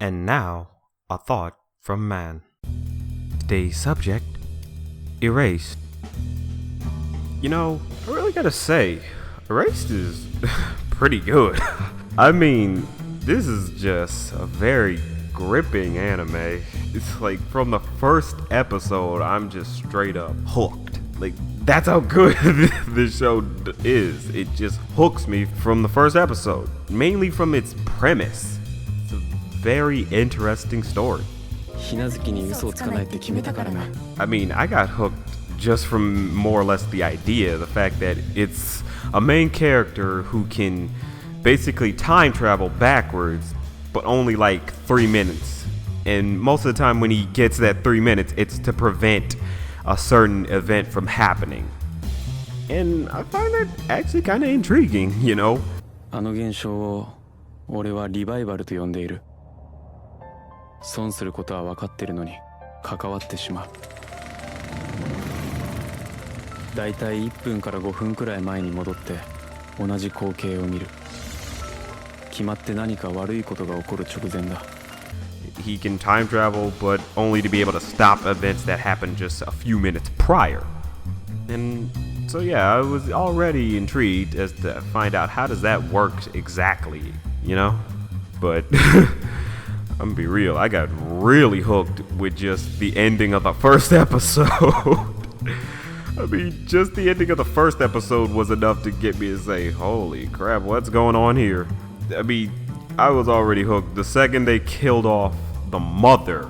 And now, a thought from man. Today's subject, Erased. You know, I really gotta say, Erased is pretty good. I mean, this is just a very gripping anime. It's like from the first episode, I'm just straight up hooked. Like, that's how good this show is. It just hooks me from the first episode, mainly from its premise. It's a very interesting story. I mean, I got hooked just from more or less the idea, the fact that it's a main character who can basically time travel backwards, but only like 3 minutes. And most of the time when he gets that 3 minutes, it's to prevent a certain event from happening. And I find that actually kind of intriguing, you know? あの現象を俺はリバイバルと呼んでいる。損することは分かってるのに関わってしまう。だいたい1分から5分くらい前に戻って同じ光景を見る。決まって何か悪いことが起こる直前だ。He can time travel, but only to be able to stop events that happened just a few minutes prior. And so yeah, I was already intrigued as to find out how does that work exactly, you know? But I'm gonna be real, I got really hooked with just the ending of the first episode. I mean, just the ending of the first episode was enough to get me to say, holy crap, what's going on here? I mean, I was already hooked. The second they killed off the mother,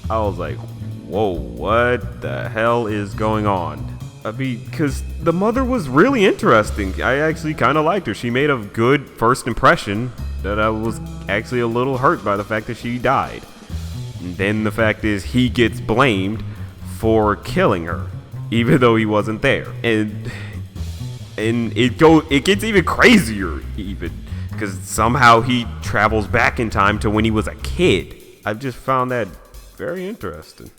I was like, whoa, what the hell is going on? I mean, because the mother was really interesting. I actually kind of liked her. She made a good first impression that I was actually a little hurt by the fact that she died. And then the fact is he gets blamed for killing her, even though he wasn't there. And it gets even crazier even, because somehow he travels back in time to when he was a kid. I've just found that very interesting.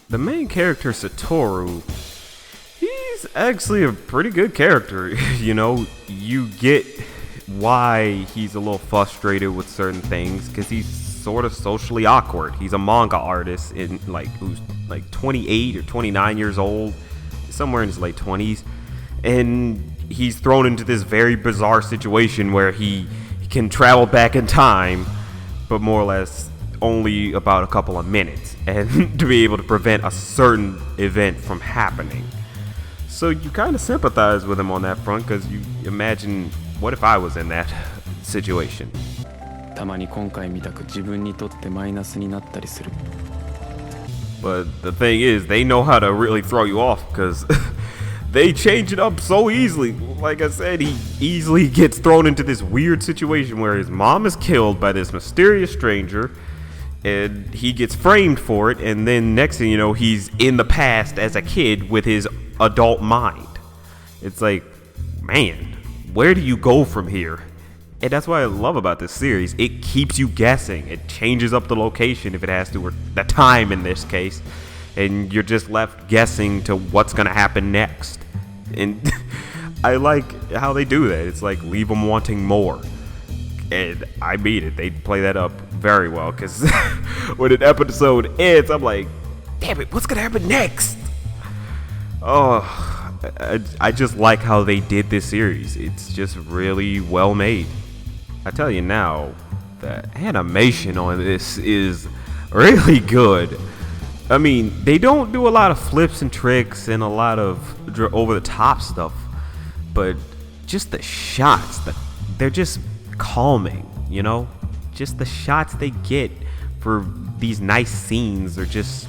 The main character, Satoru, he's actually a pretty good character. You know, you get why he's a little frustrated with certain things, because he's sort of socially awkward. He's a manga artist who's like 28 or 29 years old, somewhere in his late 20s, and he's thrown into this very bizarre situation where he can travel back in time, but more or less only about a couple of minutes, and to be able to prevent a certain event from happening. So you kind of sympathize with him on that front, because you imagine, what if I was in that situation? たまに今回みたく自分にとってマイナスになったりする。 But the thing is, they know how to really throw you off, because they change it up so easily. Like I said, he easily gets thrown into this weird situation where his mom is killed by this mysterious stranger, and he gets framed for it, and then next thing you know, he's in the past as a kid with his adult mind. It's like, man, where do you go from here? And that's what I love about this series. It keeps you guessing. It changes up the location if it has to, or the time in this case, and you're just left guessing to what's gonna happen next. And I like how they do that. It's like, leave them wanting more. And I mean it. They play that up very well, because when an episode ends, I'm like, damn it, what's gonna happen next? Oh, I just like how they did this series. It's just really well made. I tell you now, the animation on this is really good. I mean, they don't do a lot of flips and tricks and a lot of over-the-top stuff, but just the shots, they're just calming, you know? Just the shots they get for these nice scenes are just,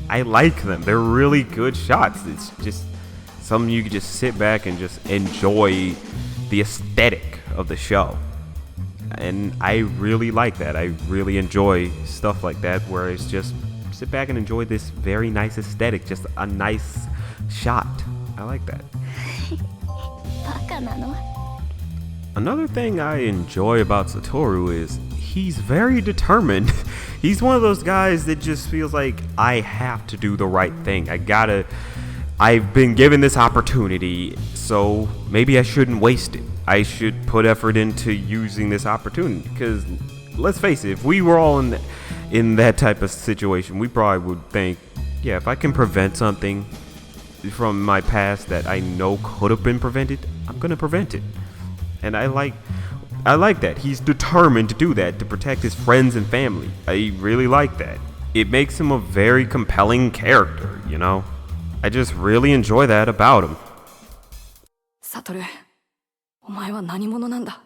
I like them. They're really good shots. It's just something you can just sit back and just enjoy the aesthetic of the show. And I really like that. I really enjoy stuff like that, where it's just sit back and enjoy this very nice aesthetic, just a nice shot. I like that. Another thing I enjoy about Satoru is he's very determined. He's one of those guys that just feels like, I have to do the right thing. I've been given this opportunity, so maybe I shouldn't waste it. I should put effort into using this opportunity, because let's face it, if we were all in that type of situation, we probably would think, yeah, if I can prevent something from my past that I know could have been prevented, I'm gonna prevent it. And I like that. He's determined to do that, to protect his friends and family. I really like that. It makes him a very compelling character, you know? I just really enjoy that about him. サトル、お前は何者なんだ。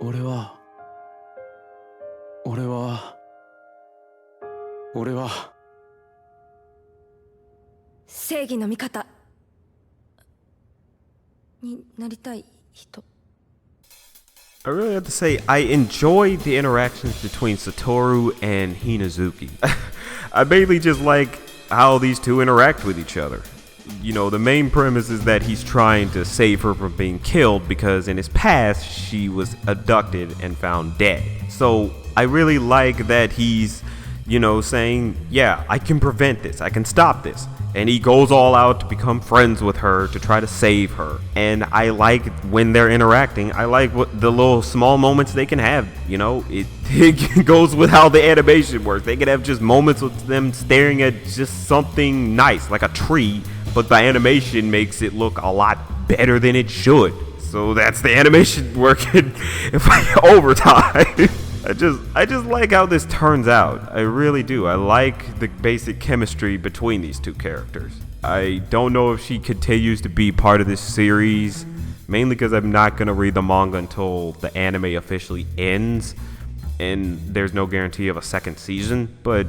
俺は正義の味方になりたい人。I really have to say, I enjoy the interactions between Satoru and Hinazuki. I mainly just like how these two interact with each other. You know, the main premise is that he's trying to save her from being killed because in his past she was abducted and found dead. So I really like that he's, you know, saying, yeah, I can prevent this, I can stop this. And he goes all out to become friends with her to try to save her. And I like when they're interacting, I like what the little small moments they can have. You know, it goes with how the animation works. They can have just moments with them staring at just something nice, like a tree, but the animation makes it look a lot better than it should. So that's the animation working overtime. I just like how this turns out. I really do. I like the basic chemistry between these two characters. I don't know if she continues to be part of this series, mainly because I'm not going to read the manga until the anime officially ends, and there's no guarantee of a second season, but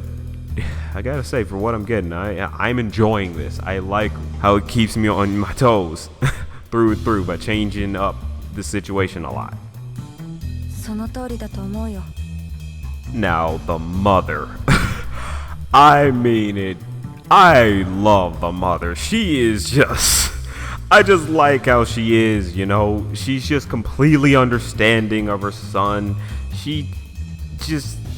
I gotta say, for what I'm getting, I'm enjoying this. I like how it keeps me on my toes through and through by changing up the situation a lot. その通りだと思うよ。 Now, the mother. I mean it. I love the mother. She is just... I just like how she is, you know. She's just completely understanding of her son.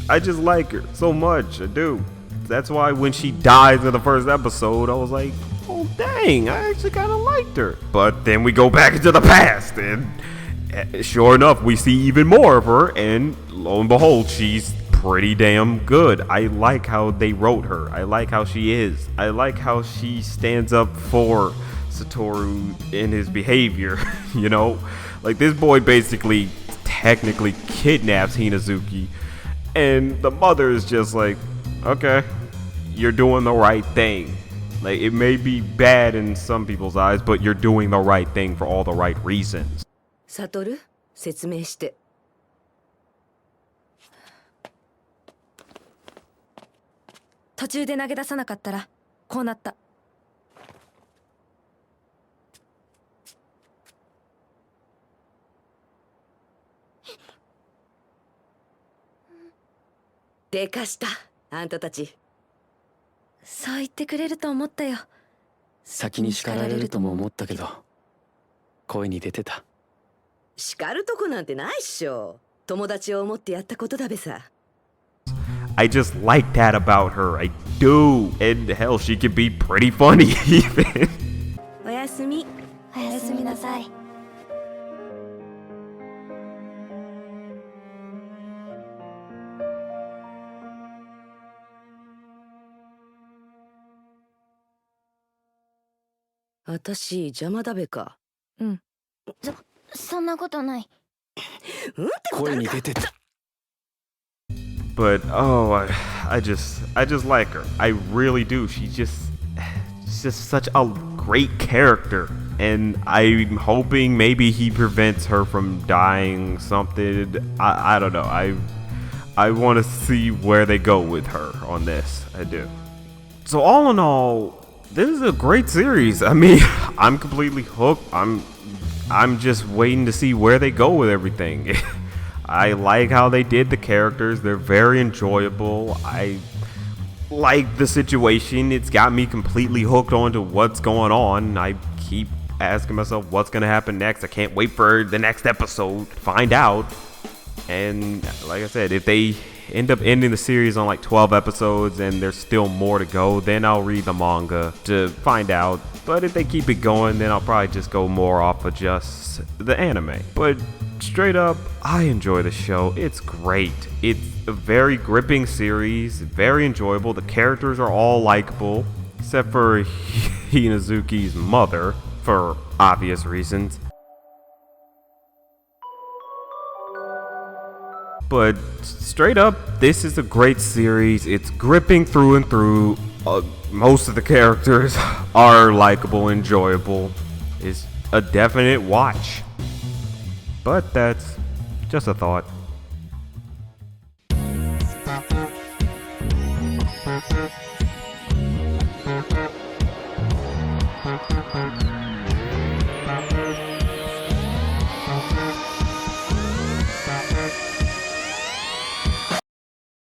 I just like her so much. I do. That's why when she dies in the first episode, I was like, oh dang, I actually kind of liked her. But then we go back into the past, and sure enough, we see even more of her, and lo and behold, she's pretty damn good. I like how they wrote her. I like how she is. I like how she stands up for Satoru in his behavior, you know? Like, this boy basically technically kidnaps Hinazuki, and the mother is just like, okay, you're doing the right thing. Like, it may be bad in some people's eyes, but you're doing the right thing for all the right reasons. サトル、説明して。途中で投げ出さなかったらこうなった。でかした、あんたたち。そう言ってくれると思ったよ。先に叱られるとも思ったけど、声に出てた。叱るとこなんてないっしょ。友達を思ってやったことだべさ。I just like that about her. I do. And hell, she can be pretty funny even. おやすみ。おやすみなさい。あたし邪魔だべか。うん。そんなことない。うんってことあるか。声に出てた。But oh, I just like her. I really do. She's just such a great character, and I'm hoping maybe he prevents her from dying. Something. I don't know. I want to see where they go with her on this. I do. So all in all, this is a great series. I mean, I'm completely hooked. I'm just waiting to see where they go with everything. I like how they did the characters. They're very enjoyable. I like the situation. It's got me completely hooked onto what's going on. I keep asking myself what's going to happen next. I can't wait for the next episode to find out. And like I said, if they end up ending the series on like 12 episodes and there's still more to go, then I'll read the manga to find out. But if they keep it going, then I'll probably just go more off of just the anime. But straight up, I enjoy the show. It's great. It's a very gripping series, very enjoyable. The characters are all likable, except for Hinazuki's mother, for obvious reasons. But straight up, this is a great series. It's gripping through and through. Most of the characters are likable, enjoyable. It's a definite watch. But that's just a thought.